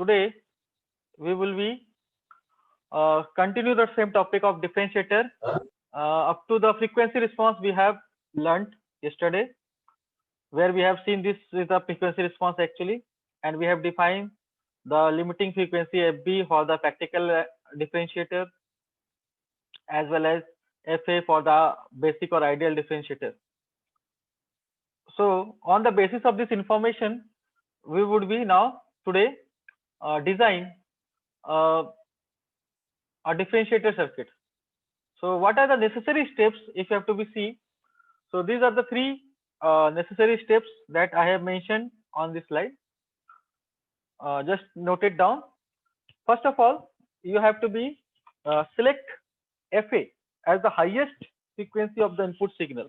today we will be continue the same topic of differentiator. Up to the frequency response we have learnt yesterday, where we have seen this is the frequency response actually, and we have defined the limiting frequency FB for the practical differentiator, as well as FA for the basic or ideal differentiator. So on the basis of this information, we would be now today design a differentiator circuit. So what are the necessary steps if you have to be see? So these are the three necessary steps that I have mentioned on this slide. Just note it down. First of all, you have to be select FA as the highest frequency of the input signal.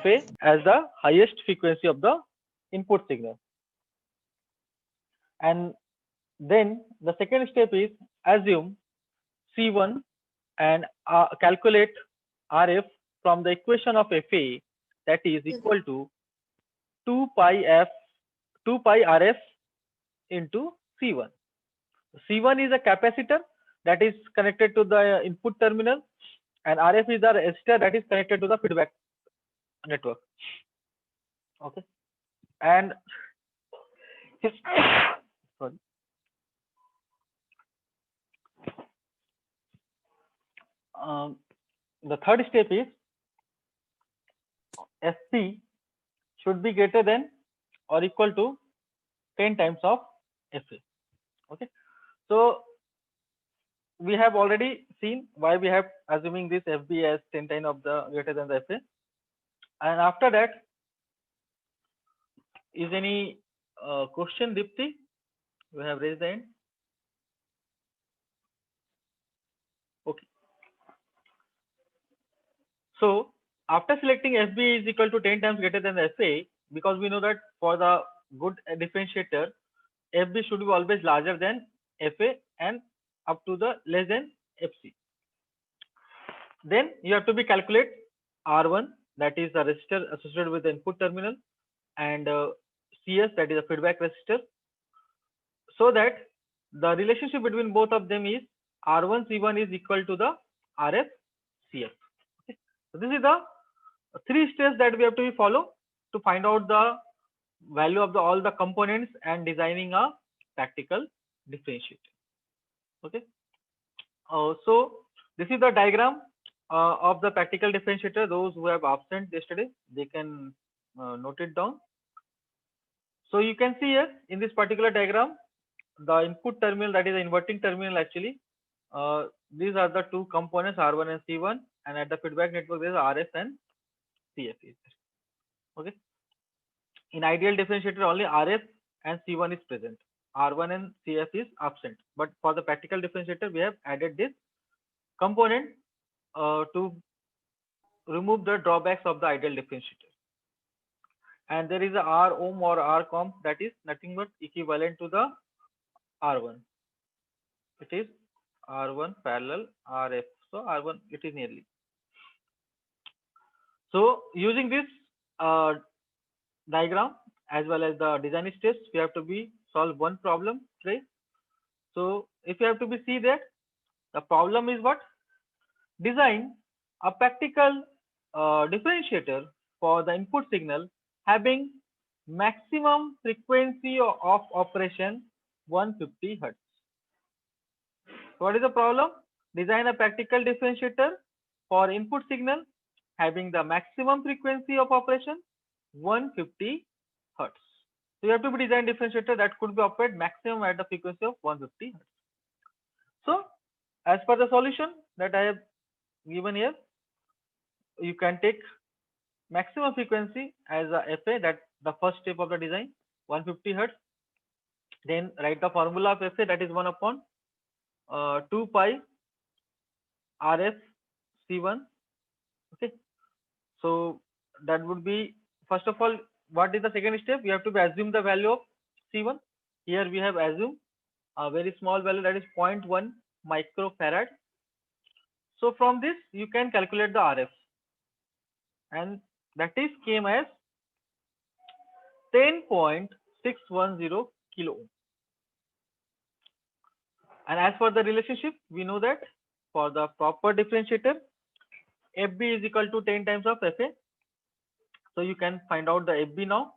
FA as the highest frequency of the input signal. And then the second step is assume C1 and calculate RF from the equation of FA, that is equal to 2 pi RF into C1. C1 is a capacitor that is connected to the input terminal, and RF is a resistor that is connected to the feedback network. Okay, and sorry. The third step is Fp should be greater than or equal to 10 times of Fa. Okay, so we have already seen why we have assuming this Fb as 10 times of the greater than the Fa, and after that, is any question, Dipti? You have raised the hand. Okay. So after selecting Fb is equal to 10 times greater than the Fa, because we know that for the good differentiator, Fb should be always larger than Fa and up to the less than Fc. Then you have to be calculate R1, that is the resistor associated with the input terminal, and CS, that is a feedback resistor, so that the relationship between both of them is R1 C1 is equal to the RF CF. Okay. So this is the three steps that we have to follow to find out the value of all the components and designing a practical differentiator. Okay. So this is the diagram of the practical differentiator. Those who have absent yesterday, they can note it down. So you can see here in this particular diagram, the input terminal, that is the inverting terminal actually. These are the two components, R1 and C1, and at the feedback network there is RF and CF. Okay. In ideal differentiator only RF and C1 is present. R1 and CF is absent. But for the practical differentiator, we have added this component to remove the drawbacks of the ideal differentiator. And there is a R ohm or R comp, that is nothing but equivalent to the R1. It is R1 parallel RF. So R1, it is nearly. So using this diagram as well as the design steps, we have to be solve one problem today. So if you have to be see that the problem is what? Design a practical differentiator for the input signal having maximum frequency of operation 150 Hz. So what is the problem? Design a practical differentiator for input signal having the maximum frequency of operation 150 Hz. So you have to be design differentiator that could be operated maximum at the frequency of 150 Hz. So as per the solution that I have given here, you can take maximum frequency as a Fa, that the first step of the design, 150 Hz. Then write the formula of Fa, that is 1 upon 2 pi RF C1. Okay. So that would be, first of all, what is the second step? We have to assume the value of C1. Here we have assumed a very small value, that is 0.1 microfarad. So from this you can calculate the RF, and that is came as 10.610 kilo ohm. And as for the relationship, we know that for the proper differentiator, FB is equal to 10 times of FA. So you can find out the FB now,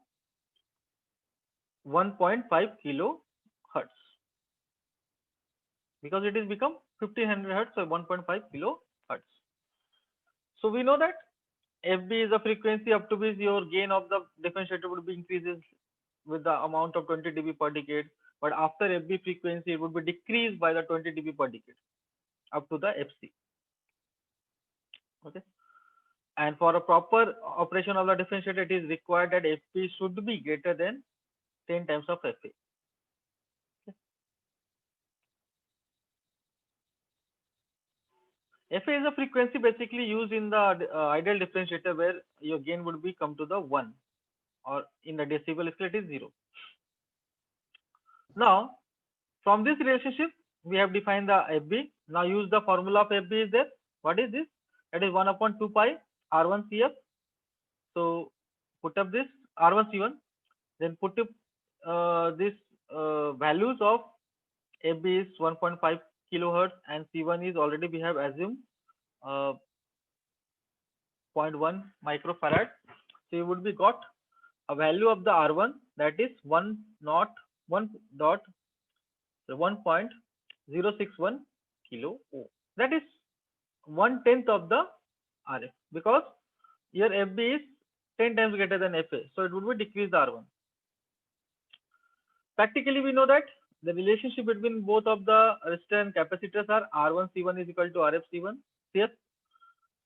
1.5 kilohertz, because it is become 1500 hertz, so 1.5 kilohertz. So we know that FB is the frequency up to which your gain of the differentiator would be increases with the amount of 20 dB per decade, but after FB frequency it would be decreased by the 20 dB per decade up to the FC. Okay, and for a proper operation of the differentiator, it is required that FP should be greater than 10 times of FA. FA is a frequency basically used in the ideal differentiator where your gain would be come to the 1, or in the decibel scale it is 0. Now from this relationship we have defined the FB. Now use the formula of FB is there. What is this? That is 1 upon 2 pi R1 CF. So put up this R1 C1, then put up this values of FB is 1.5 kilohertz and C1 is already we have assumed 0.1 microfarad. So you would be got a value of the R1, that is 1.061 kilo ohm. That is 1/10 of the RF, because here FB is 10 times greater than FA, so it would be decrease the R1. Practically we know that the relationship between both of the resistor and capacitors are R1 C1 is equal to RF C1 CF.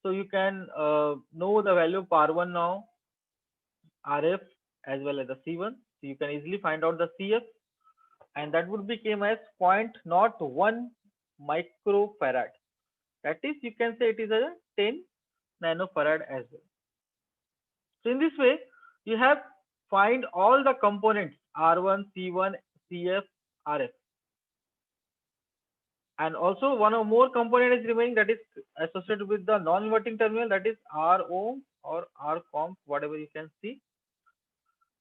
So you can know the value of R1 now, RF as well as the C1. So you can easily find out the CF, and that would become as 0.01 microfarad. That is, you can say it is a 10 nanofarad as well. So in this way, you have find all the components R1, C1, CF, RF, and also one or more component is remaining, that is associated with the non-inverting terminal, that is R ohm or R comp, whatever you can see.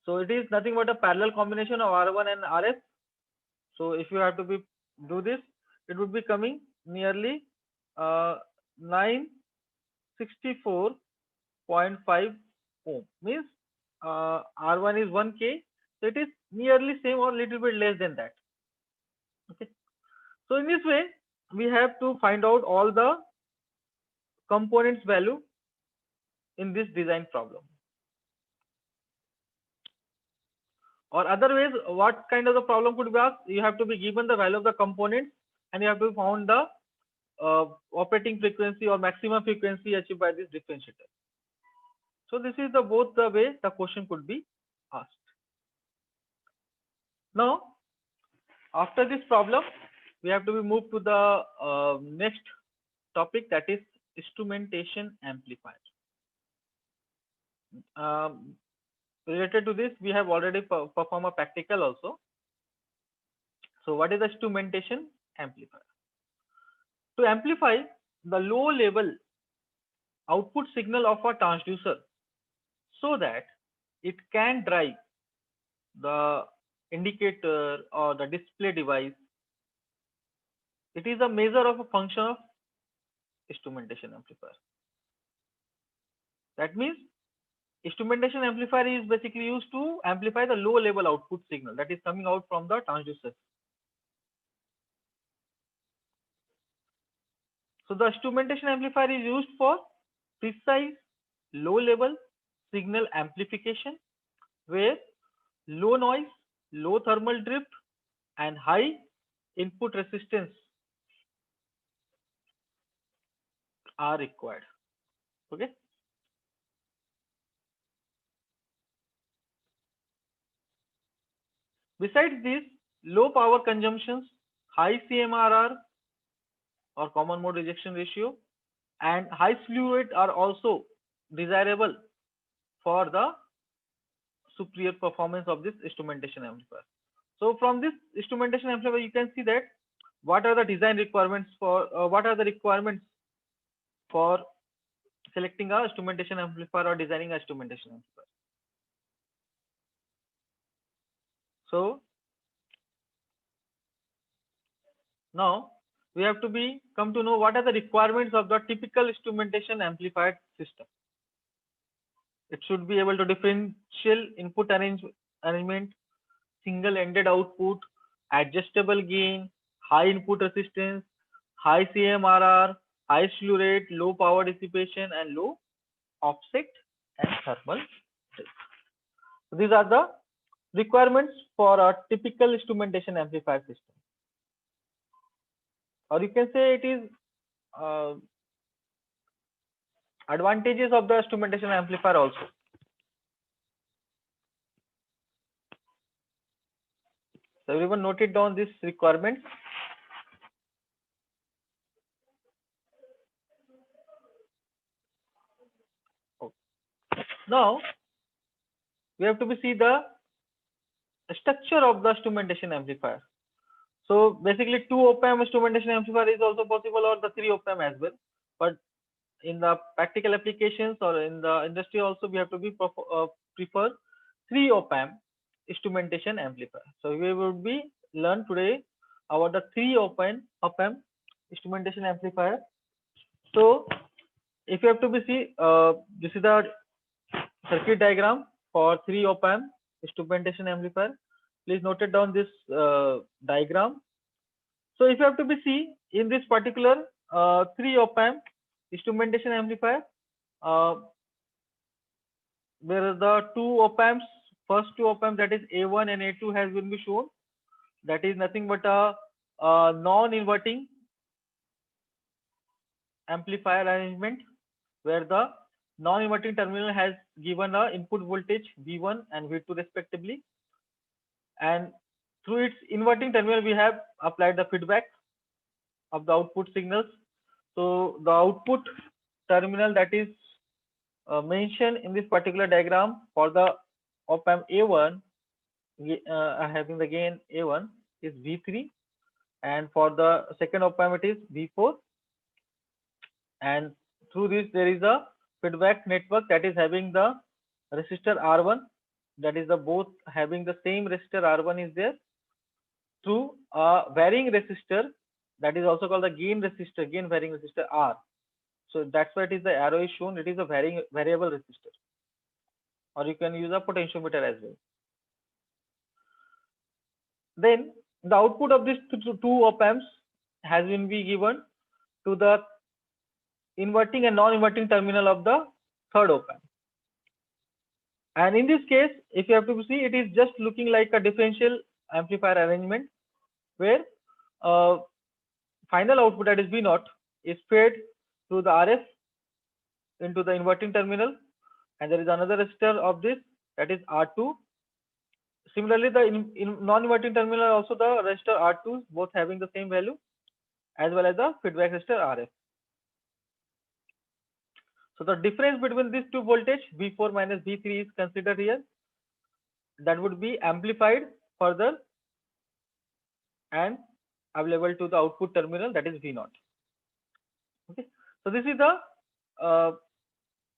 So it is nothing but a parallel combination of R1 and RF. So if you have to do this, it would be coming nearly 964.5 ohm, means R1 is 1K, so it is nearly same or little bit less than that. Okay, so in this way we have to find out all the components value in this design problem. Or other ways, what kind of the problem could be asked? You have to be given the value of the components and you have to found the operating frequency or maximum frequency achieved by this differentiator. So this is the both the way the question could be asked. Now after this problem we have to be moved to the next topic, that is instrumentation amplifier. Related to this, we have already performed a practical also. So what is the instrumentation amplifier? To amplify the low level output signal of a transducer so that it can drive the indicator or the display device, it is a measure of a function of instrumentation amplifier. That means instrumentation amplifier is basically used to amplify the low level output signal that is coming out from the transducer. So the instrumentation amplifier is used for precise low level signal amplification where low noise, low thermal drift and high input resistance are required. Okay. Besides this, low power consumptions, high CMRR or common mode rejection ratio and high slew rate are also desirable for the superior performance of this instrumentation amplifier. So from this instrumentation amplifier you can see that what are the design requirements for selecting a instrumentation amplifier or designing a instrumentation amplifier. So Now we have to come to know what are the requirements of the typical instrumentation amplifier system. It should be able to differential input arrangement, single-ended output, adjustable gain, high input resistance, high CMRR, high slew rate, low power dissipation, and low offset and thermal drift. So these are the requirements for a typical instrumentation amplifier system. Or you can say it is advantages of the instrumentation amplifier also. So everyone noted down these requirements. Now we have to see the structure of the instrumentation amplifier. So basically 2 op-amp instrumentation amplifier is also possible, or the 3 op-amp as well. But in the practical applications or in the industry also, we have to prefer 3 op-amp instrumentation amplifier. So we will learn today about the 3 op-amp instrumentation amplifier. So if you have to see, this is the circuit diagram for 3 op-amp instrumentation amplifier. Please note it down this diagram. So if you have to see in this particular 3 op-amp instrumentation amplifier, there are the 2 op-amps, first 2 op-amps, that is A1 and A2 has been shown. That is nothing but a non-inverting amplifier arrangement, where the non-inverting terminal has given a input voltage V1 and V2 respectively, and through its inverting terminal we have applied the feedback of the output signals. So the output terminal that is mentioned in this particular diagram for the op-amp A1, having the gain A1, is V3, and for the second op-amp it is V4, and through this there is a feedback network that is having the resistor R1, that is the both having the same resistor R1 is there, through a varying resistor that is also called the gain varying resistor R. So that's why it is the arrow is shown. It is a variable resistor, or you can use a potentiometer as well. Then the output of these 2 op-amps has been given to the inverting and non-inverting terminal of the third op-amp. And in this case, if you have to see, it is just looking like a differential amplifier arrangement, where final output, that is V0, is fed through the RF into the inverting terminal, and there is another resistor of this, that is R2. Similarly, the non-inverting terminal also the resistor R2, both having the same value, as well as the feedback resistor RF. So the difference between these 2 voltage V4 minus V3 is considered here. That would be amplified further and available to the output terminal, that is V0. Okay, so this is the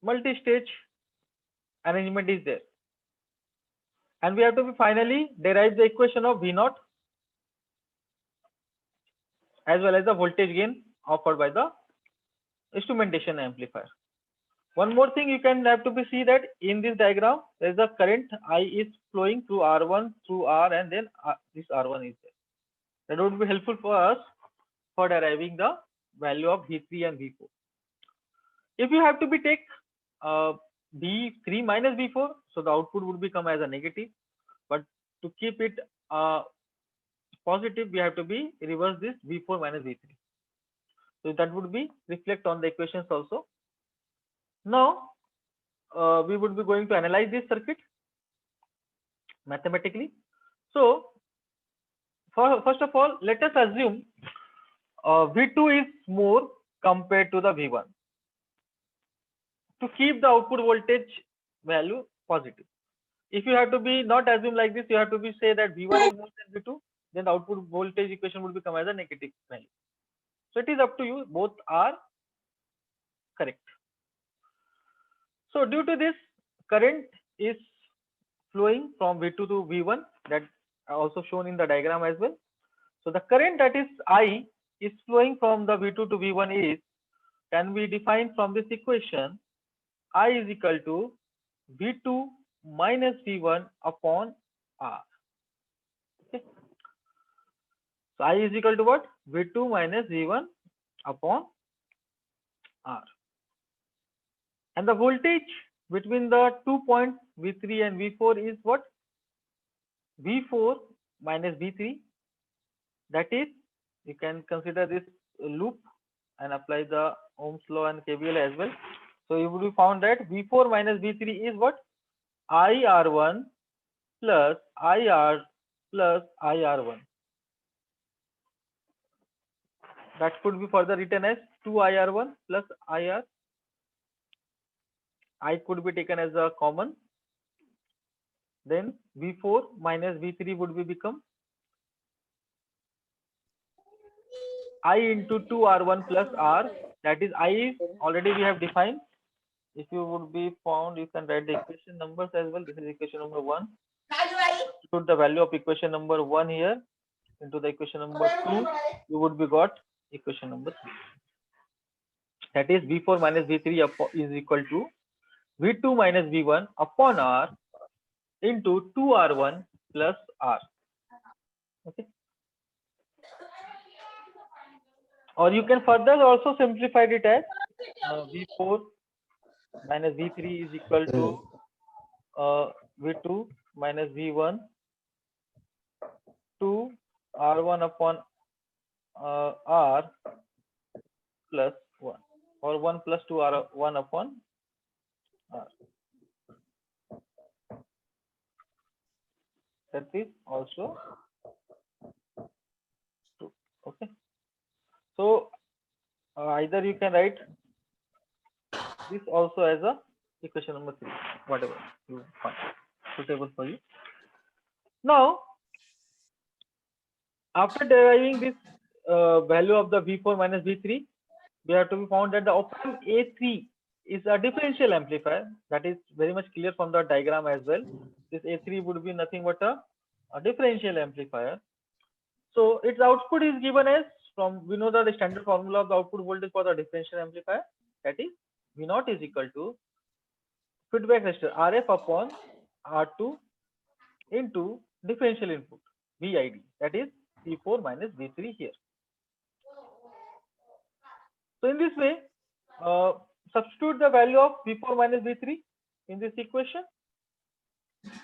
multi-stage arrangement is there, and we have to finally derive the equation of V0 as well as the voltage gain offered by the instrumentation amplifier. One more thing you can have to see that in this diagram there is a current I is flowing through R1 through R, and then this R1 is there. That would be helpful for us for deriving the value of V3 and V4. If you have to take V3 minus V4, so the output would become as a negative, but to keep it positive we have to reverse this V4 minus V3. So that would reflect on the equations also. Now we would be going to analyze this circuit mathematically. So first of all, let us assume V2 is more compared to the V1 to keep the output voltage value positive. If you have to not assume like this, you have to say that V1 is more than V2, then the output voltage equation would become as a negative value. So it is up to you, both are correct. So due to this, current is flowing from V2 to V1, that also shown in the diagram as well. So the current that is I is flowing from the V2 to V1 is can be defined from this equation. I is equal to V2 minus V1 upon R. Okay. So I is equal to what? V2 minus V1 upon R. And the voltage between the 2 points V3 and V4 is what? V4 minus V3. That is, you can consider this loop and apply the Ohm's law and KVL as well. So you would be found that V4 minus V3 is what? IR1 plus IR plus IR1. That could be further written as 2IR1 plus IR. I could be taken as a common. Then V4 minus V3 would be become I into 2R1 plus R. That is I is already we have defined. If you would be found, you can write the equation numbers as well. This is equation number 1. Put the value of equation number 1 here into the equation number 2. You would be got equation number 3. That is V4 minus V3 is equal to V2 minus V1 upon R into 2R1 plus R. Okay. Or you can further also simplify it as V4 minus V3 is equal to V2 minus V1 to R1 upon R plus 1, or 1 plus 2 R1 upon R. That is also 2. Okay. So either you can write this also as a equation number 3, whatever you find suitable for you. Now, after deriving this value of the V4 minus V3, we have to be found that the op-amp A3 is a differential amplifier. That is very much clear from the diagram as well. This A3 would be nothing but a differential amplifier. So its output is given as from, we know that the standard formula of the output voltage for the differential amplifier, that is V0 is equal to feedback resistor RF upon R2 into differential input VID, that is V4 minus V3 here. So in this way, substitute the value of V4 minus V3 in this equation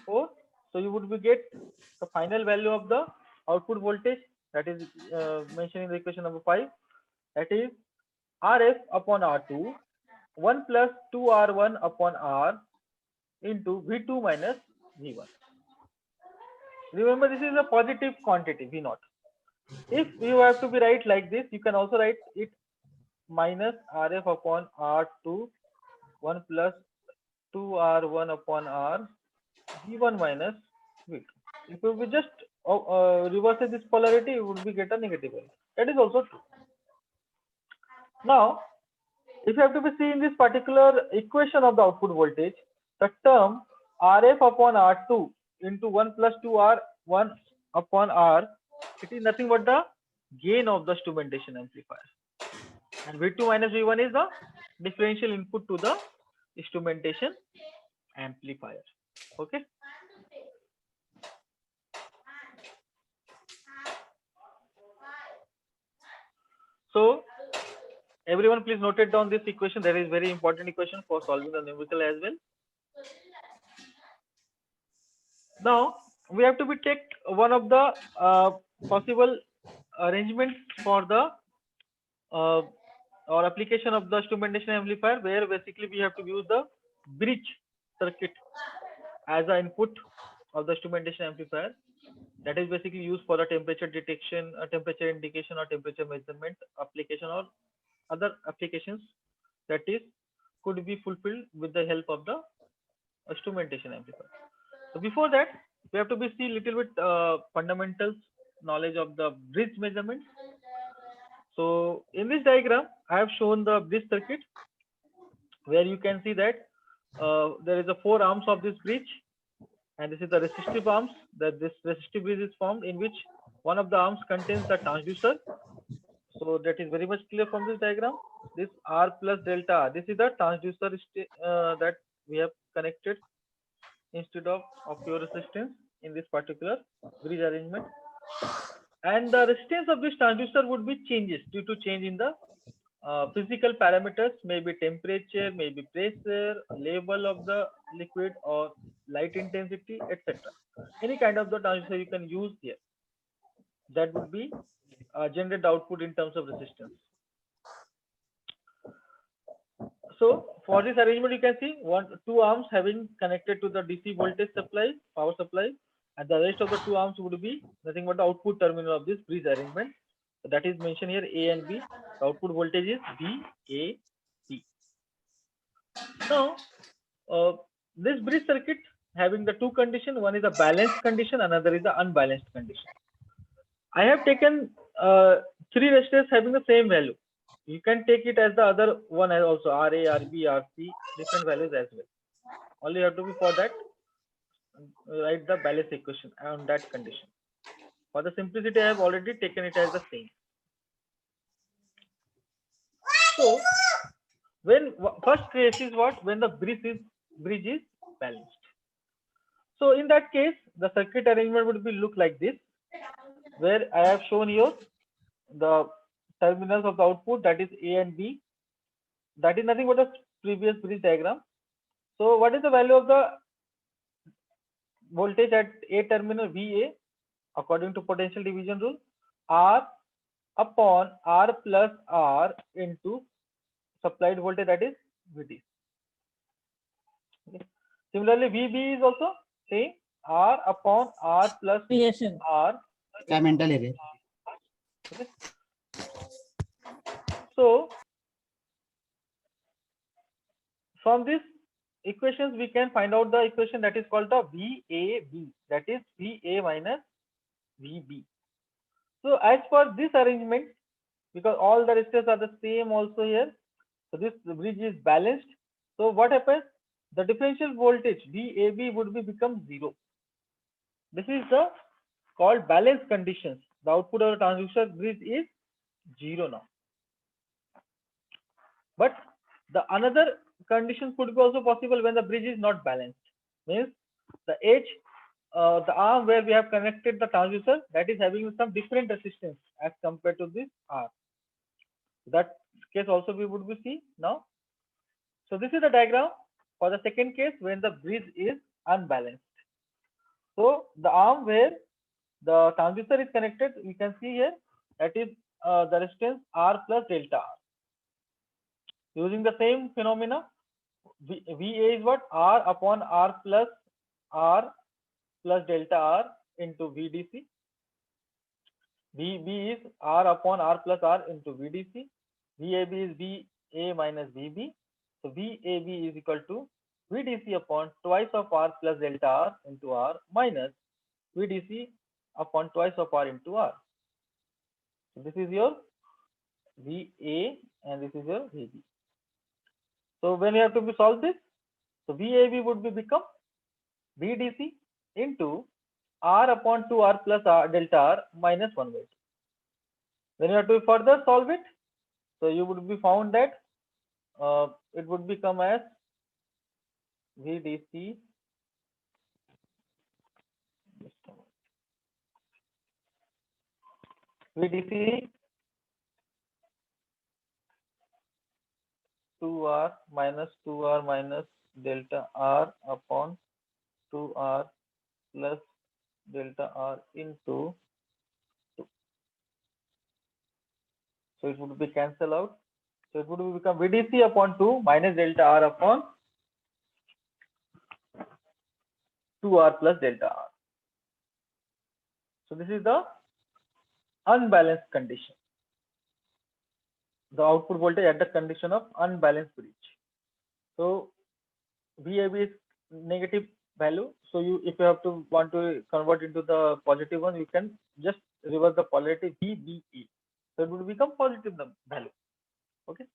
4. So you would be get the final value of the output voltage, that is mentioned in the equation number 5. That is RF upon R2 1 plus 2R1 upon R into V2 minus V1. Remember, this is a positive quantity V0. If you have to be write like this, you can also write it minus RF upon R2 1 plus 2R1 upon R V1 minus V2. If you will just reverse this polarity, you would be get a negative value. That is also true. Now, if you have to be see in this particular equation of the output voltage, the term RF upon R2 into 1 plus 2R1 upon R, it is nothing but the gain of the instrumentation amplifier. And V2 minus V1 is the differential input to the instrumentation amplifier. Okay. So everyone please note it down this equation. That is very important equation for solving the numerical as well. Now we have to be take one of the possible arrangements for the or application of the instrumentation amplifier, where basically we have to use the bridge circuit as an input of the instrumentation amplifier. That is basically used for the temperature detection, temperature indication, or temperature measurement application, or other applications that is could be fulfilled with the help of the instrumentation amplifier. So before that, we have to be see little bit fundamentals knowledge of the bridge measurements. So in this diagram, I have shown the bridge circuit, where you can see that there is a 4 arms of this bridge, and this is the resistive arms that this resistive bridge is formed, in which one of the arms contains the transducer. So that is very much clear from this diagram. This R plus delta R, this is the transducer that we have connected instead of pure resistance in this particular bridge arrangement. And the resistance of this transducer would be changes due to change in the physical parameters, maybe temperature, maybe pressure, level of the liquid, or light intensity, etc. Any kind of the transducer you can use here. That would be generated output in terms of resistance. So for this arrangement, you can see two arms having connected to the DC voltage supply, power supply, and the rest of the two arms would be nothing but the output terminal of this bridge arrangement. So that is mentioned here, A and B. The output voltage is V, A, B. Now, this bridge circuit having the two conditions, one is a balanced condition, another is the unbalanced condition. I have taken three resistors having the same value. You can take it as the other one as also RA, RB, RC, different values as well. All you have to be for that, write the balance equation on that condition. For the simplicity, I have already taken it as the same. So, when first case is what? When the bridge is balanced. So in that case, the circuit arrangement would be look like this, where I have shown you the terminals of the output, that is A and B. That is nothing but a previous bridge diagram. So what is the value of the voltage at A terminal VA according to potential division rule? R upon R plus R into supplied voltage, that is VD. Okay. Similarly, VB is also same, R upon R plus R. Okay. So from this equations we can find out the equation that is called the VAB, that is VA minus VB. So as for this arrangement, because all the resistors are the same also here, so this bridge is balanced. So what happens? The differential voltage VAB would be become 0. This is the called balance conditions. The output of the transducer bridge is 0 now. But the another condition could be also possible when the bridge is not balanced. Means the edge, the arm where we have connected the transducer, that is having some different resistance as compared to this R. That case also we would be see now. So this is the diagram for the second case when the bridge is unbalanced. So the arm where the transducer is connected, you can see here, that is the resistance R plus delta R. Using the same phenomena, VA is what? R upon R plus delta R into VDC. VB is R upon R plus R into VDC. VAB is VA minus VB. So VAB is equal to VDC upon twice of R plus delta R into R minus VDC upon twice of R into R. So this is your VA and this is your VB. So when you have to be solve this, so VAB would be become VDC into R upon 2R plus R delta R minus 1 by 2. When you have to further solve it, so you would be found that it would become as VDC VDC 2R minus delta R upon 2R plus delta R into 2. So it would be cancel out. So it would become VDC upon 2 minus delta R upon 2R plus delta R. So this is the unbalanced condition. The output voltage at the condition of unbalanced bridge. So VAB is negative value. So if you have to want to convert into the positive one, you can just reverse the polarity VBE. So it would become positive value. Okay.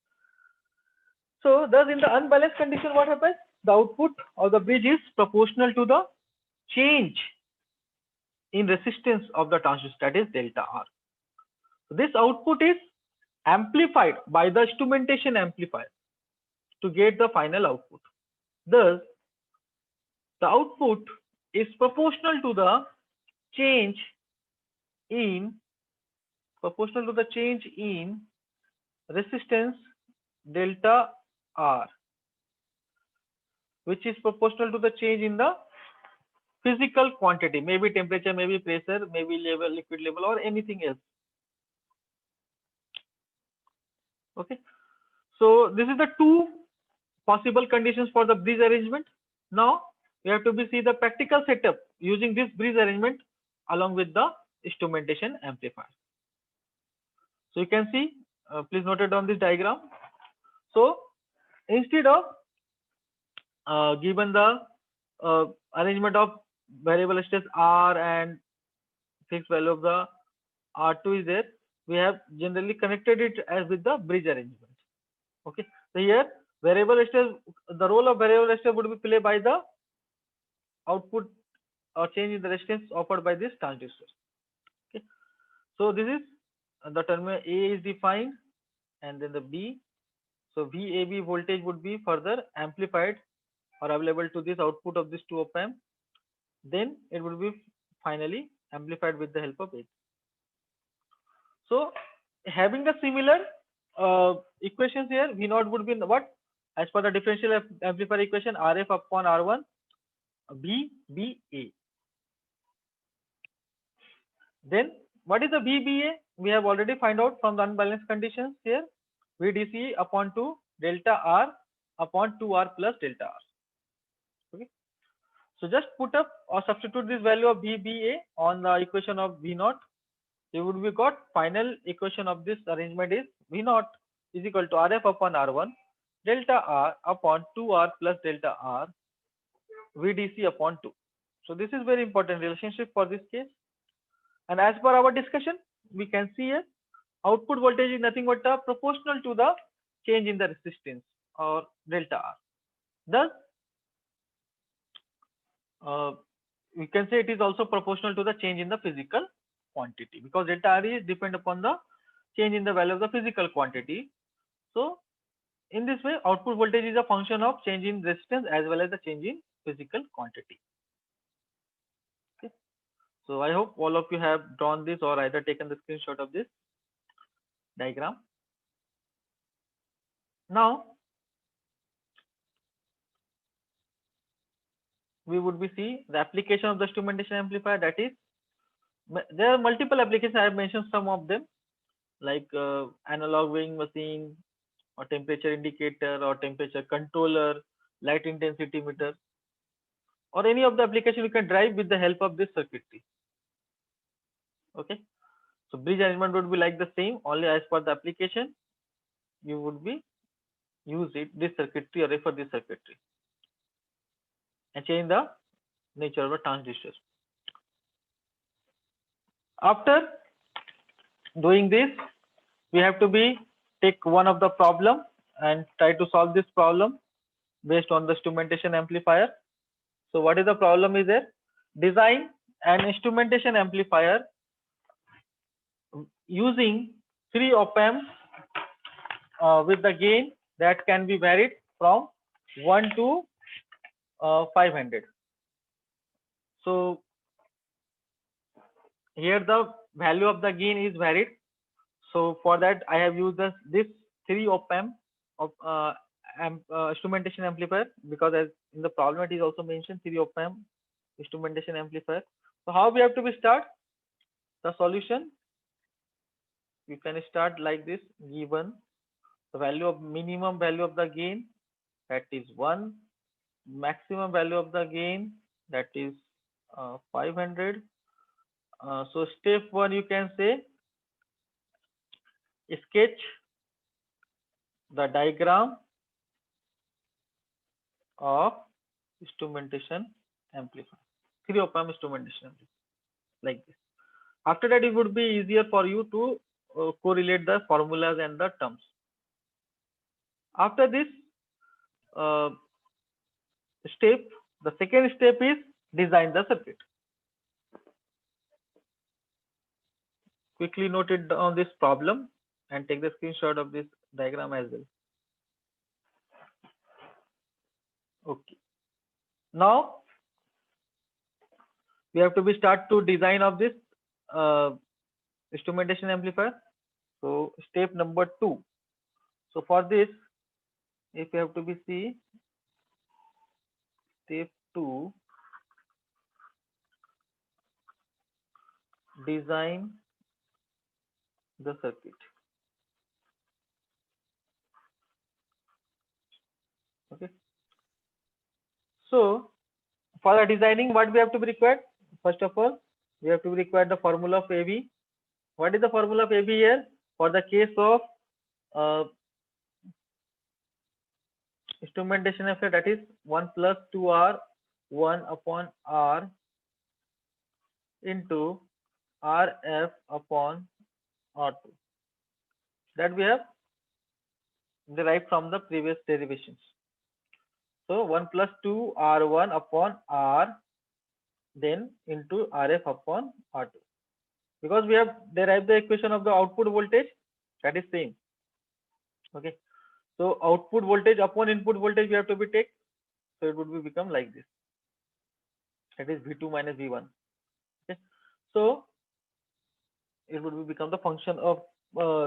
So thus in the unbalanced condition, what happens? The output of the bridge is proportional to the change in resistance of the transistor, that is delta R. This output is amplified by the instrumentation amplifier to get the final output. Thus, the output is proportional to the change in resistance delta R, which is proportional to the change in the physical quantity, maybe temperature, maybe pressure, maybe level, liquid level, or anything else. Okay, so this is the two possible conditions for the bridge arrangement. Now we have to see the practical setup using this bridge arrangement along with the instrumentation amplifier. So you can see, please note it down this diagram. So instead of given the arrangement of variable stress R and fixed value of the R2 is there, we have generally connected it as with the bridge arrangement. Okay, so here variable stress, the role of variable stress would be played by the output or change in the resistance offered by this transistor. Okay, so this is the terminal A is defined, and then the B. So VAB voltage would be further amplified or available to this output of this 2 op amp. Then it would be finally amplified with the help of it. So having the similar equations here, V0 would be what? As per the differential amplifier equation, RF upon R1 VBA. Then what is the VBA? We have already find out from the unbalanced conditions here. VDC upon 2 delta R upon 2R plus delta R. Okay. So just put up or substitute this value of VBA on the equation of V0. You would be got final equation of this arrangement is V0 is equal to RF upon R1 delta R upon 2R plus delta R VDC upon 2. So this is very important relationship for this case. And as per our discussion, we can see here output voltage is nothing but proportional to the change in the resistance or delta R. Thus, we can say it is also proportional to the change in the physical quantity, because delta R is depend upon the change in the value of the physical quantity. So in this way, output voltage is a function of change in resistance as well as the change in physical quantity. Okay. So I hope all of you have drawn this or either taken the screenshot of this diagram. Now we would be see the application of the instrumentation amplifier. That is, there are multiple applications. I have mentioned some of them, like analog weighing machine, or temperature indicator, or temperature controller, light intensity meter, or any of the application you can drive with the help of this circuitry. Okay, so bridge arrangement would be like the same, only as per the application you would be use this circuitry or refer this circuitry and change the nature of the transistor. After doing this, we have to take one of the problem and try to solve this problem based on the instrumentation amplifier. So what is the problem is there? Design an instrumentation amplifier using 3 op amps with the gain that can be varied from 1 to 500. So here the value of the gain is varied. So for that I have used this 3 op amp of instrumentation amplifier, because as in the problem it is also mentioned 3 op amp instrumentation amplifier. So how we have to start the solution? You can start like this, given the value of minimum value of the gain, that is 1, maximum value of the gain, that is 500. So step 1, you can say sketch the diagram of instrumentation amplifier, 3 op amp instrumentation amplifier, like this. After that, it would be easier for you to correlate the formulas and the terms. After this step, the second step is design the circuit. quickly note it down this problem and take the screenshot of this diagram as well. Okay. Now we have to be start to design of this uh, instrumentation amplifier. So step number 2. So for this, if you have to be see step 2, design the circuit. Okay. So for the designing, what we have to be required? First of all, we have to be required the formula of AB. What is the formula of AB here? For the case of uh, instrumentation effect, that is 1 plus 2R 1 upon R into RF upon R2. That we have derived from the previous derivations. So 1 plus 2 R1 upon R then into RF upon R2. Because we have derived the equation of the output voltage, that is same. Okay. So output voltage upon input voltage we have to be take. So it would be become like this. That is V2 minus V1. Okay. So it would be become the function of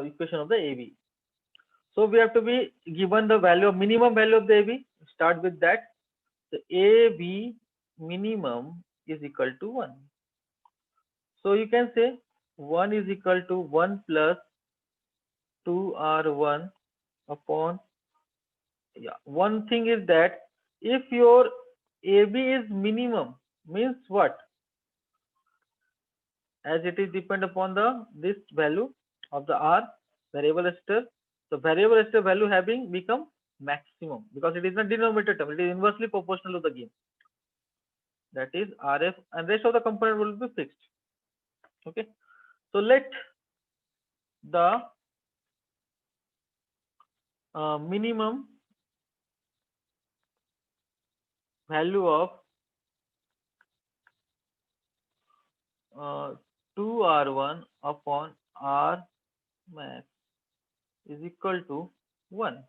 equation of the AB. So we have to be given the value of minimum value of the AB. Start with that. The AB minimum is equal to 1. So you can say 1 is equal to 1 plus 2R1 upon, yeah, one thing is that if your AB is minimum, means what? As it is depend upon the this value of the R variable resistor. So variable resistor value having become maximum because it is a denominator term. It is inversely proportional to the gain. That is RF, and rest of the component will be fixed. Okay. So let the minimum value of 2R1 upon R max is equal to 1.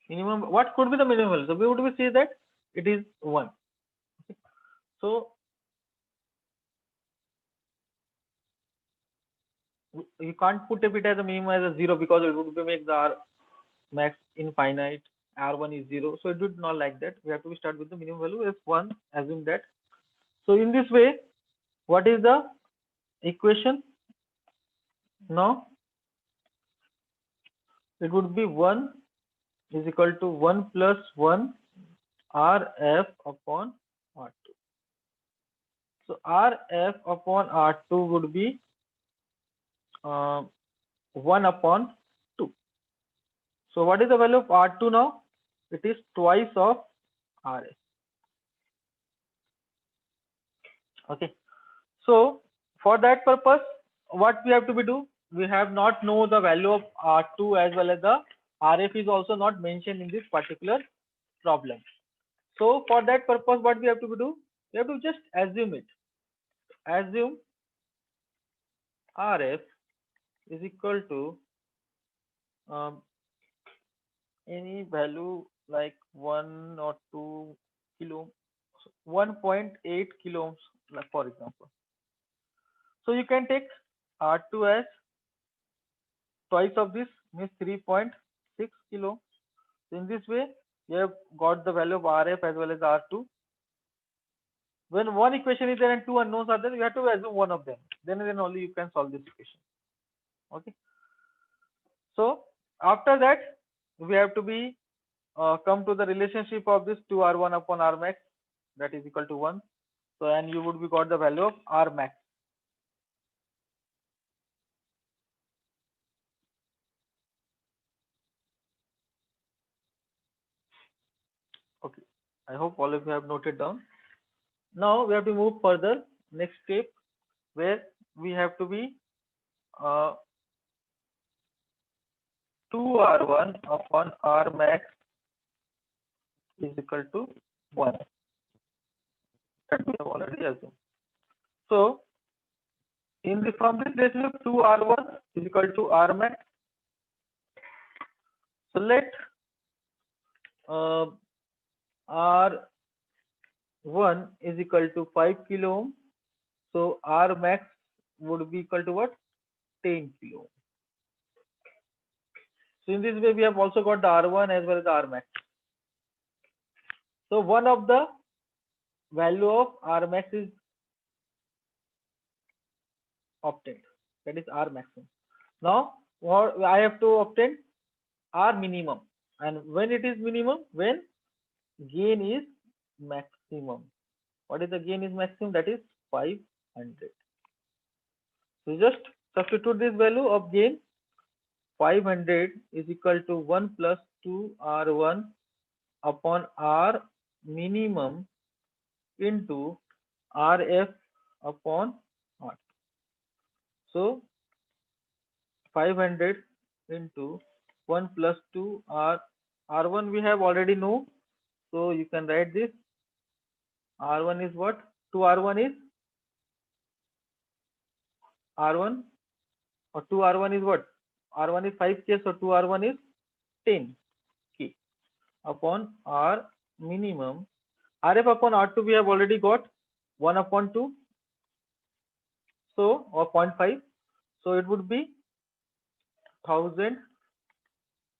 Minimum, what could be the minimum? So we would say that it is 1. Okay. So you can't put a bit as a minimum as a 0 because it would be make the R max infinite. R1 is 0, so it would not like that. We have to start with the minimum value as 1. Assume that. So in this way, what is the equation? Now it would be 1 is equal to 1 plus 1 RF upon R2. So RF upon R2 would be 1 upon 2. So what is the value of R2 now? It is twice of RF. Okay. So for that purpose, what we have to be do? We have not know the value of R2 as well as the RF is also not mentioned in this particular problem. So for that purpose, what we have to do? We have to just assume it. Assume RF is equal to any value like 1 or 2 kilo, 1.8 kilo ohms, like for example. So you can take R2 as twice of this, means 3.6 kilo. So in this way, you have got the value of RF as well as R2. When one equation is there and two unknowns are there, you have to assume one of them. Then only you can solve this equation. Okay. So after that, we have to be come to the relationship of this 2R1 upon R max, that is equal to 1. So and you would be got the value of R max. Okay, I hope all of you have noted down. Now we have to move further. Next step where we have to be 2R1 upon R max is equal to 1. That we have already assumed. So In the from this relationship, 2R1 is equal to R max. So let R1 is equal to 5 kilo ohm. So R max would be equal to what? 10 kilo ohm. So in this way, we have also got the R1 as well as the R max. So one of the value of R max is obtained. That is R maximum. Now what I have to obtain R minimum. And when it is minimum? When gain is maximum. What is the gain is maximum? That is 500. So just substitute this value of gain. 500 is equal to 1 plus 2R1 upon R minimum into RF upon R. So 500 into 1 plus 2 R1 we have already know. So you can write this. R1 is what? 2R1 is R1 or 2R1 is what? R1 is 5K, so 2R1 is 10K upon R minimum. RF upon R2 we have already got 1 upon 2, so or 0.5. So it would be 1000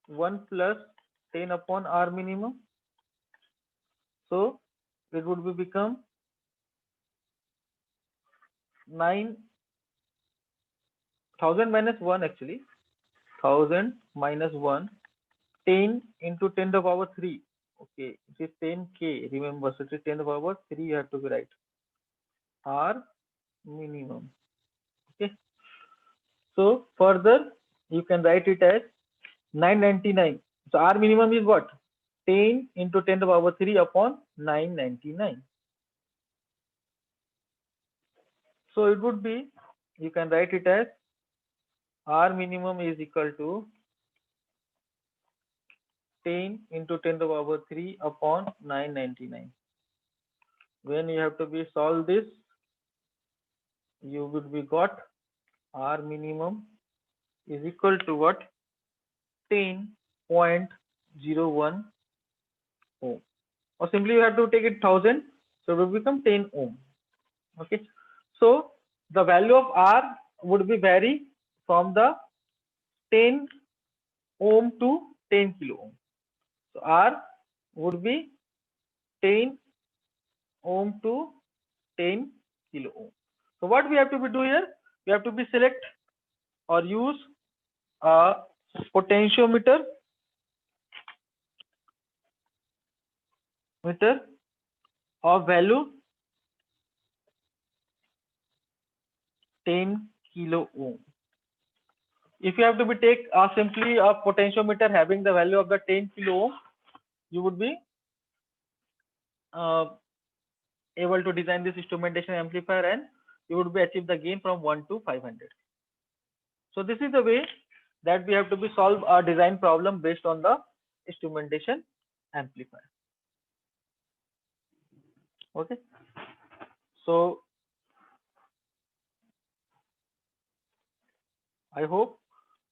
1 plus 10 upon R minimum. So it would be become 9,000 minus 1 actually. 1000 minus 1, 10 into 10 to the power 3. Okay, it is 10K. Remember, so it is 10 to the power 3. You have to be right. R minimum. Okay. So further, you can write it as 999. So R minimum is what? 10 into 10 to the power 3 upon 999. So it would be, you can write it as R minimum is equal to 10 into 10 to the power 3 upon 999. When you have to be solve this, you would be got R minimum is equal to what? 10.01 ohm. Or simply you have to take it 1000, so it will become 10 ohm. Okay. So the value of R would be vary from the 10 ohm to 10 kilo ohm. So R would be 10 ohm to 10 kilo ohm. So what we have to be do here? We have to be select or use a potentiometer of value 10 kilo ohm. If you have to be take simply a potentiometer having the value of the 10 kilo ohm, you would be able to design this instrumentation amplifier and you would be achieve the gain from 1 to 500. So this is the way that we have to be solve a design problem based on the instrumentation amplifier. Okay. So I hope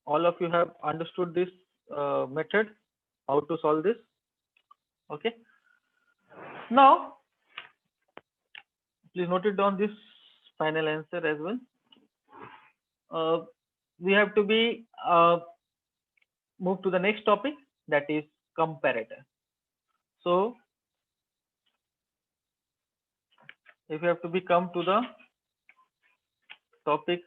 all of you have understood this method, how to solve this. Okay. Now, please note it down this final answer as well. We have to be move to the next topic, that is comparator. So if you have to be come to the topic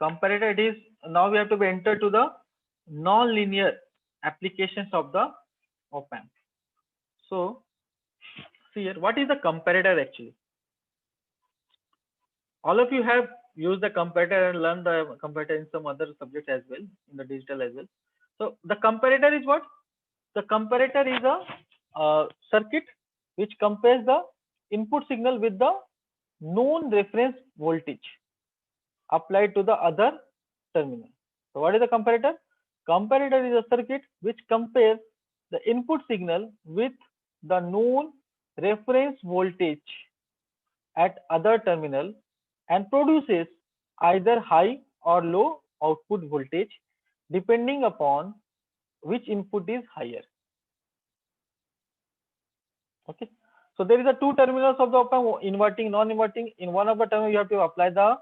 comparator, it is now we have to be enter to the non-linear applications of the op-amp. So see here, what is the comparator actually? All of you have used the comparator and learned the comparator in some other subjects as well, in the digital as well. So the comparator is what? The comparator is a circuit which compares the input signal with the known reference voltage applied to the other terminal. So what is the comparator? Comparator is a circuit which compares the input signal with the known reference voltage at other terminal and produces either high or low output voltage depending upon which input is higher. Okay, so there is a two terminals of the op-amp, inverting, non-inverting. In one of the terminal you have to apply the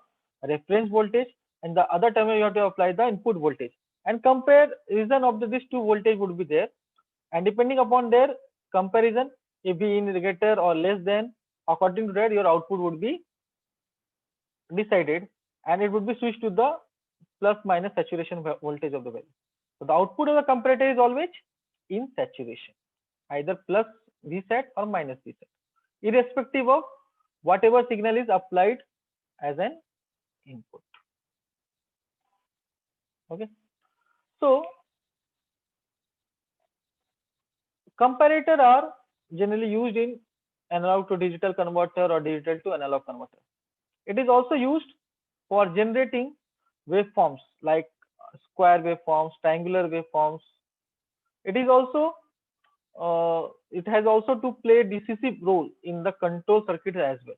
reference voltage, and the other terminal you have to apply the input voltage, and comparison of these two voltage would be there, and depending upon their comparison, if B in greater or less than, according to that your output would be decided, and it would be switched to the plus minus saturation voltage of the valve. So the output of the comparator is always in saturation, either plus Vsat or minus Vsat, irrespective of whatever signal is applied as an input. Okay, so comparator are generally used in analog to digital converter or digital to analog converter. It is also used for generating waveforms like square waveforms, triangular waveforms. It is also it has also to play decisive role in the control circuit as well.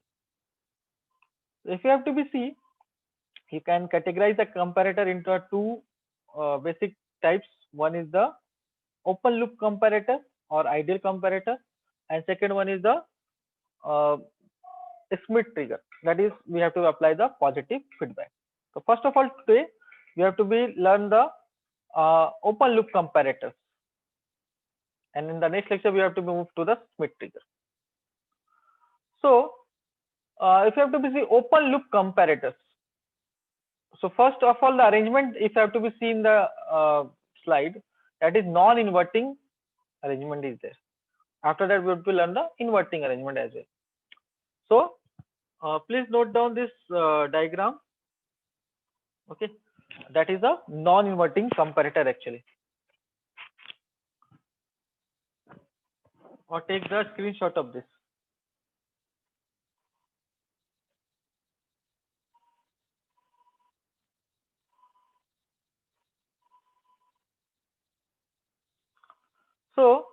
If you have to be see, you can categorize the comparator into two basic types. One is the open loop comparator or ideal comparator, and second one is the Schmitt trigger. That is, we have to apply the positive feedback. So first of all, today we have to learn the open loop comparators, and in the next lecture we have to move to the Schmitt trigger. So if you have to be see open loop comparators, so first of all the arrangement, if you have to be seen the slide, that is non-inverting arrangement is there. After that we have to learn the inverting arrangement as well. So please note down this diagram. Okay, that is a non-inverting comparator actually, or take the screenshot of this. So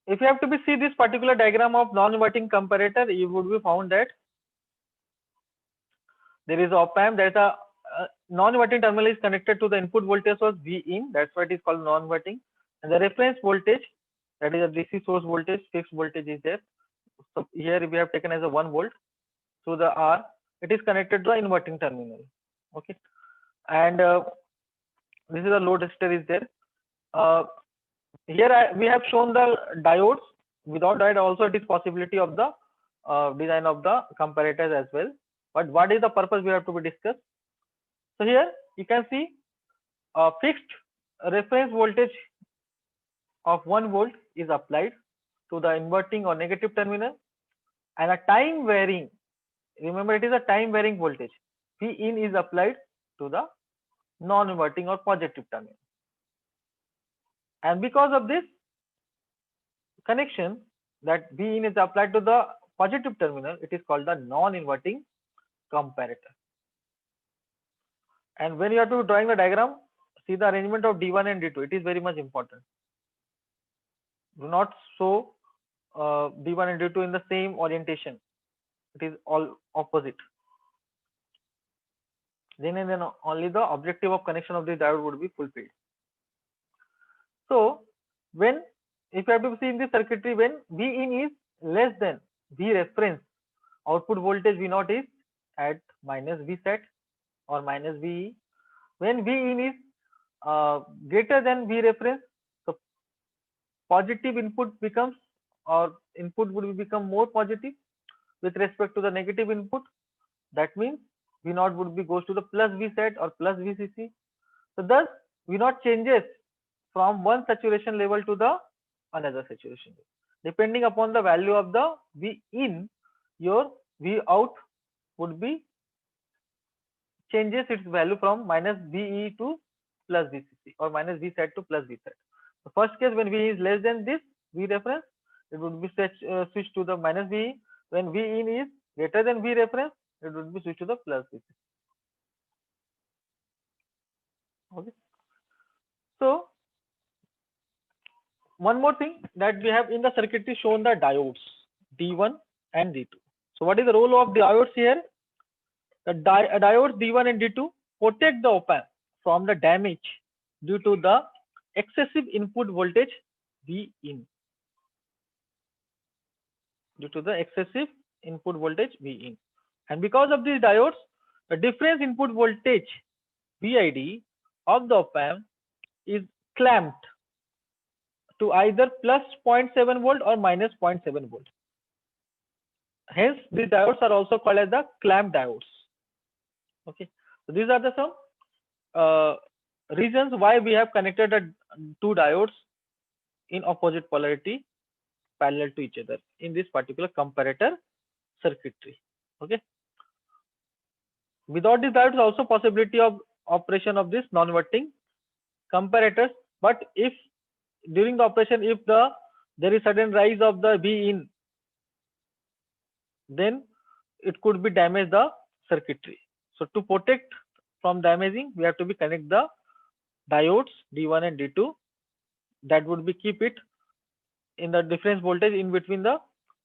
if you have to be see this particular diagram of non-inverting comparator, you would be found that there is op-amp, there is a non-inverting terminal is connected to the input voltage source V in, that's why it is called non-inverting, and the reference voltage, that is a DC source voltage, fixed voltage is there. So here we have taken as a 1 volt through the R, it is connected to the inverting terminal. Okay, and this is a load resistor is there. Here we have shown the diodes. Without diode also it is possibility of the design of the comparators as well. But what is the purpose we have to be discussed? So here you can see a fixed reference voltage of 1 volt is applied to the inverting or negative terminal, and a time varying, remember it is a time varying voltage, V in is applied to the non-inverting or positive terminal. And because of this connection that V in is applied to the positive terminal, it is called the non-inverting comparator. And when you are to drawing the diagram, see the arrangement of D1 and D2, it is very much important. Do not show D1 and D2 in the same orientation, it is all opposite. Then and then only the objective of connection of the diode would be fulfilled. So when, if you have to see in the circuitry, when V in is less than V reference, output voltage V naught is at minus Vsat or minus VE. When V in is greater than V reference, so positive input becomes, or input would become more positive with respect to the negative input. That means V naught would be goes to the plus Vsat or plus VCC. So thus V naught changes from one saturation level to the another saturation level. Depending upon the value of the V in, your V out would be changes its value from minus VE to plus VCC or minus Vsat to plus Vsat. The first case, when V is less than this V reference, it would be switched to the minus VE. When V in is greater than V reference, it would be switched to the plus VCC. Okay. So one more thing that we have in the circuitry shown the diodes D1 and D2. So what is the role of diodes here? The diodes D1 and D2 protect the op-amp from the damage due to the excessive input voltage V in. Due to the excessive input voltage V in. And because of these diodes, the difference input voltage VID of the op-amp is clamped to either plus 0.7 volt or minus 0.7 volt. Hence, these diodes are also called as the clamp diodes. Okay, so these are the some reasons why we have connected two diodes in opposite polarity parallel to each other in this particular comparator circuitry. Okay, without this, there is also possibility of operation of this non-inverting comparators, but if during the operation, if there is sudden rise of the V in, then it could be damage the circuitry. So to protect from damaging, we have to be connect the diodes D1 and D2. That would be keep it in the difference voltage in between the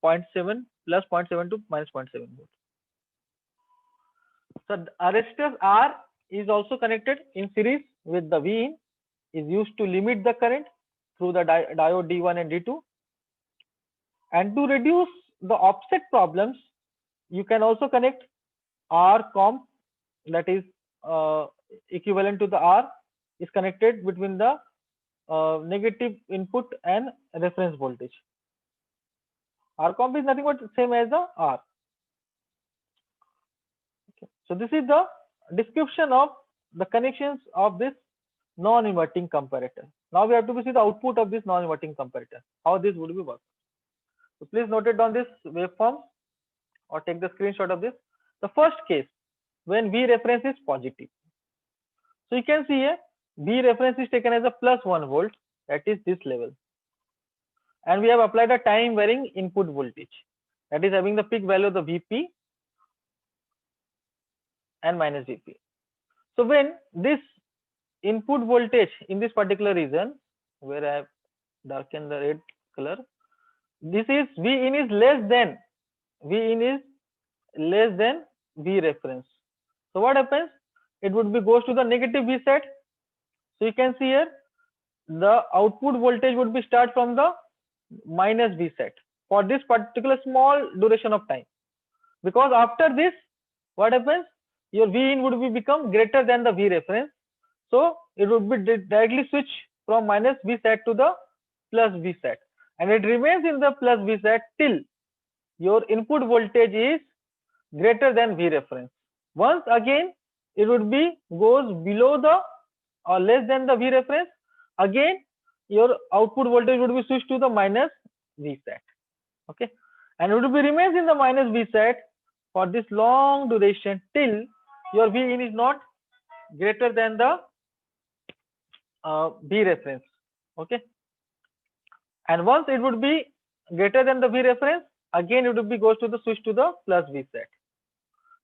0.7 plus 0.7 to minus 0.7 volt. So a resistance R is also connected in series with the V in, is used to limit the current through the diode D1 and D2. And to reduce the offset problems, you can also connect R comp, that is equivalent to the R, is connected between the negative input and reference voltage. R comp is nothing but same as the R. Okay. So this is the description of the connections of this non-inverting comparator. Now we have to see the output of this non-inverting comparator, how this would be work. So please note it on this waveform or take the screenshot of this. The first case, when V reference is positive. So you can see here, V reference is taken as a plus 1 volt, that is this level. And we have applied a time varying input voltage, that is having the peak value of the Vp and minus Vp. So when this input voltage in this particular region, where I have darkened the red color, this is V in is less than V reference. So what happens? It would be goes to the negative V set. So you can see here the output voltage would be start from the minus V set for this particular small duration of time. Because after this, what happens? Your V in would be become greater than the V reference. So it would be directly switch from minus V set to the plus V set, and it remains in the plus V set till your input voltage is greater than V reference. Once again it would be goes below the or less than the V reference, again your output voltage would be switched to the minus V set. Okay, and it would be remains in the minus V set for this long duration till your V in is not greater than the V reference. Okay, and once it would be greater than the V reference, again it would be goes to the switch to the plus V set.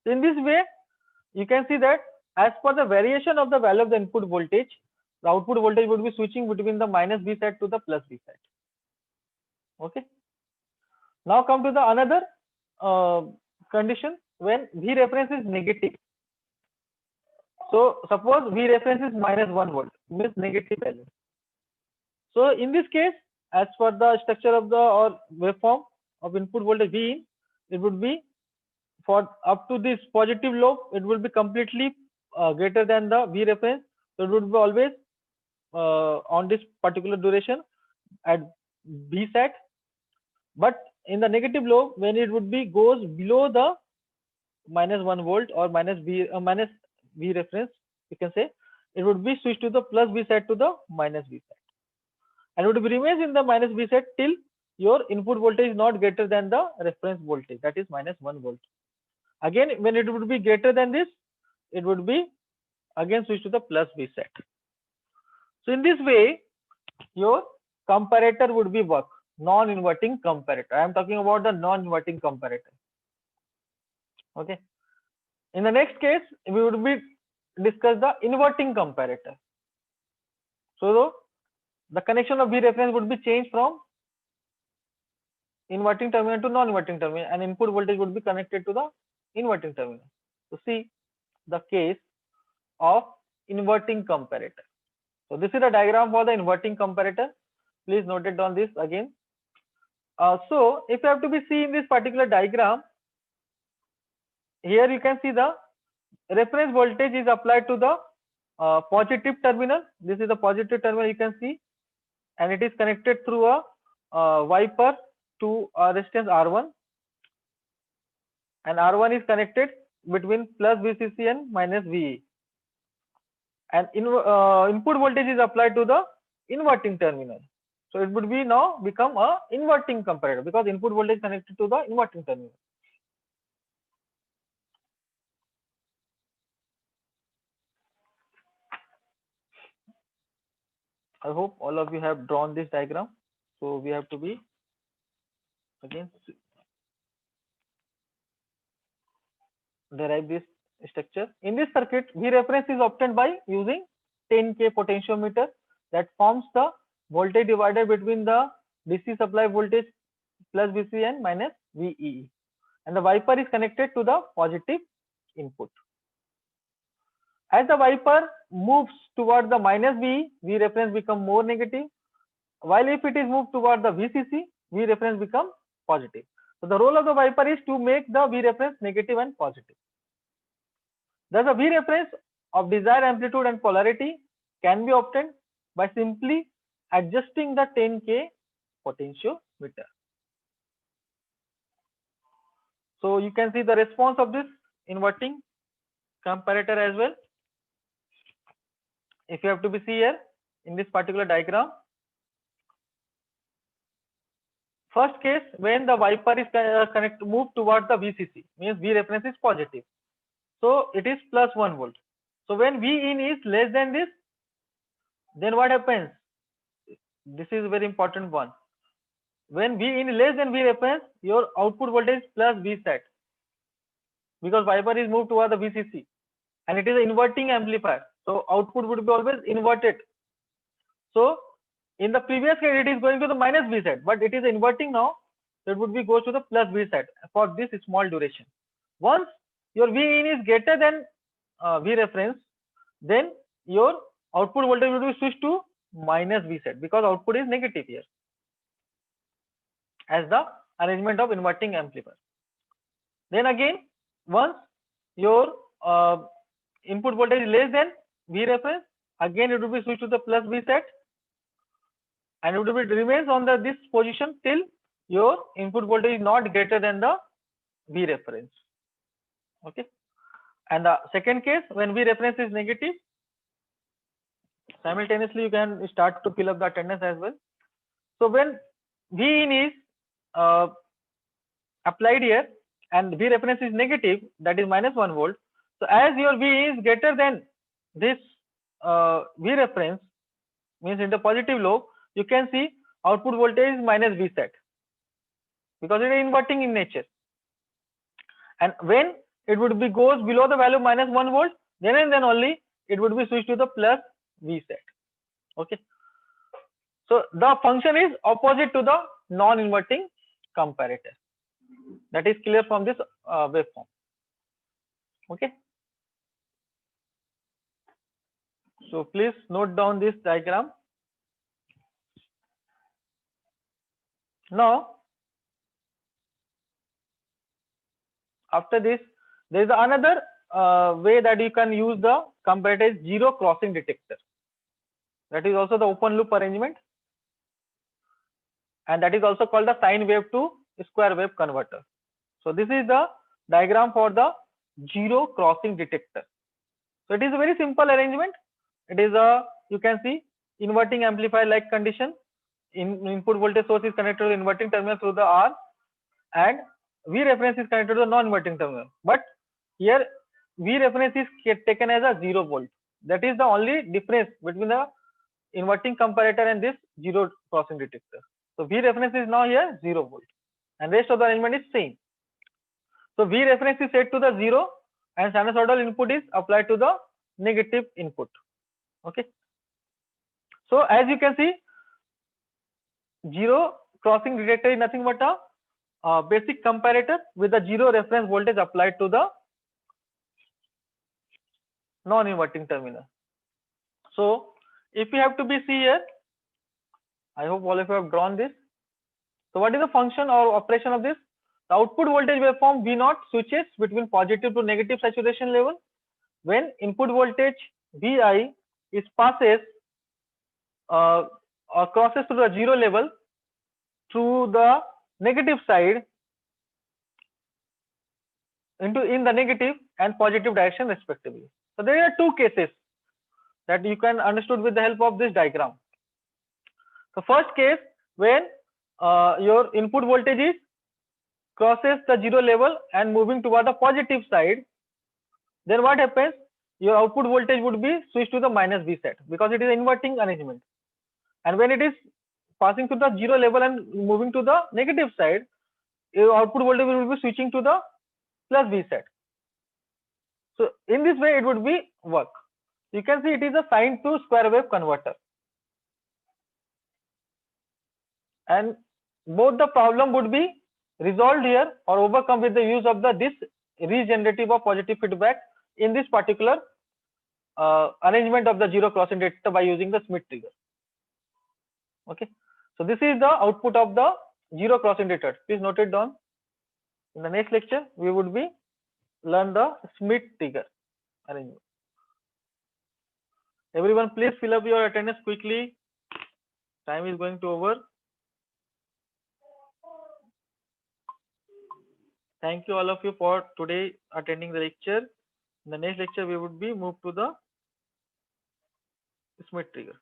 So in this way, you can see that as per the variation of the value of the input voltage, the output voltage would be switching between the minus V set to the plus V set. Okay. Now come to the another condition when V reference is negative. So suppose V reference is minus 1 volt, means negative value. So in this case, as per the structure of the or waveform of input voltage V in, it would be for up to this positive lobe, it will be completely greater than the V reference. So it would be always on this particular duration at V set. But in the negative lobe, when it would be goes below the minus 1 volt or minus V reference, you can say, it would be switched to the plus V set to the minus V set, and it would be remains in the minus V set till your input voltage is not greater than the reference voltage, that is minus 1 volt. Again, when it would be greater than this, it would be again switched to the plus V set. So in this way, your comparator would be work, non-inverting comparator. I am talking about the non-inverting comparator. Okay. In the next case, we would be discuss the inverting comparator. So the connection of V reference would be changed from inverting terminal to non-inverting terminal, and input voltage would be connected to the inverting terminal. to see the case of inverting comparator. So this is the diagram for the inverting comparator. Please note it down this again. So if you have to be seen this particular diagram, here you can see the reference voltage is applied to the positive terminal. This is the positive terminal you can see, and it is connected through a wiper to a resistance R1, and R1 is connected between plus VCC and minus VE, and input voltage is applied to the inverting terminal. So it would be now become a inverting comparator because input voltage connected to the inverting terminal. I hope all of you have drawn this diagram. So we have to be again derive this structure. In this circuit, V reference is obtained by using 10K potentiometer that forms the voltage divider between the DC supply voltage plus VC and minus VEE, and the wiper is connected to the positive input. As the wiper moves toward the minus VE, V reference become more negative, while if it is moved toward the VCC, V reference become positive. So the role of the wiper is to make the V reference negative and positive. Thus, a V reference of desired amplitude and polarity can be obtained by simply adjusting the 10K potentiometer. So you can see the response of this inverting comparator as well. If you have to be see here in this particular diagram, first case when the wiper is moved towards the VCC, means V reference is positive, so it is plus 1 volt. So when V in is less than this, then what happens? This is a very important one. When V in less than V reference, your output voltage plus V set, because wiper is moved toward the VCC, and it is an inverting amplifier, so output would be always inverted. So in the previous case it is going to the minus V set, but it is inverting now, so it would be goes to the plus V set for this small duration. Once your V in is greater than V reference, then your output voltage will be switched to minus V set because output is negative here as the arrangement of inverting amplifier. Then again, once your input voltage is less than V reference, again it will be switched to the plus V set, and it will be remains on the this position till your input voltage is not greater than the V reference. Okay, and the second case when V reference is negative, simultaneously you can start to fill up the attendance as well. So when V in is applied here and V reference is negative, that is minus 1 volt. So as your V is greater than this V reference, means in the positive lobe, you can see output voltage is minus V set because it is inverting in nature. And when it would be goes below the value minus 1 volt, then and then only it would be switched to the plus V set. Okay. So the function is opposite to the non-inverting comparator. That is clear from this waveform. Okay. So please note down this diagram. Now, after this, there is another way that you can use the comparator is zero crossing detector. That is also the open loop arrangement, and that is also called the sine wave to square wave converter. So this is the diagram for the zero crossing detector. So it is a very simple arrangement. It is a, you can see, inverting amplifier like condition. Input voltage source is connected to the inverting terminal through the R, and V reference is connected to the non-inverting terminal. But here V reference is taken as a 0 volt. That is the only difference between the inverting comparator and this zero crossing detector. So V reference is now here 0 volt, and rest of the arrangement is same. So V reference is set to the 0, and sinusoidal input is applied to the negative input. Okay. So as you can see, zero crossing detector is nothing but a basic comparator with a zero reference voltage applied to the non-inverting terminal. So if we have to be see here, I hope all of you have drawn this. So what is the function or operation of this? The output voltage waveform V0 switches between positive to negative saturation level. When input voltage Vi is passes or crosses through the zero level through the negative side in the negative and positive direction respectively. So there are two cases that you can understood with the help of this diagram. The first case, when your input voltage is crosses the zero level and moving toward the positive side, then what happens? Your output voltage would be switched to the minus V set because it is an inverting arrangement. And when it is passing to the zero level and moving to the negative side, your output voltage will be switching to the plus V set. So in this way, it would be work. You can see it is a sine to square wave converter. And both the problem would be resolved here or overcome with the use of this regenerative or positive feedback in this particular arrangement of the zero crossing detector by using the Schmitt trigger. Okay, so this is the output of the zero crossing detector. Please note it down. In the next lecture, we would be learn the Schmitt trigger arrangement. Everyone, please fill up your attendance quickly. Time is going to over. Thank you all of you for today attending the lecture. In the next lecture, we would be moved to the Schmitt trigger.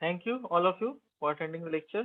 Thank you all of you for attending the lecture.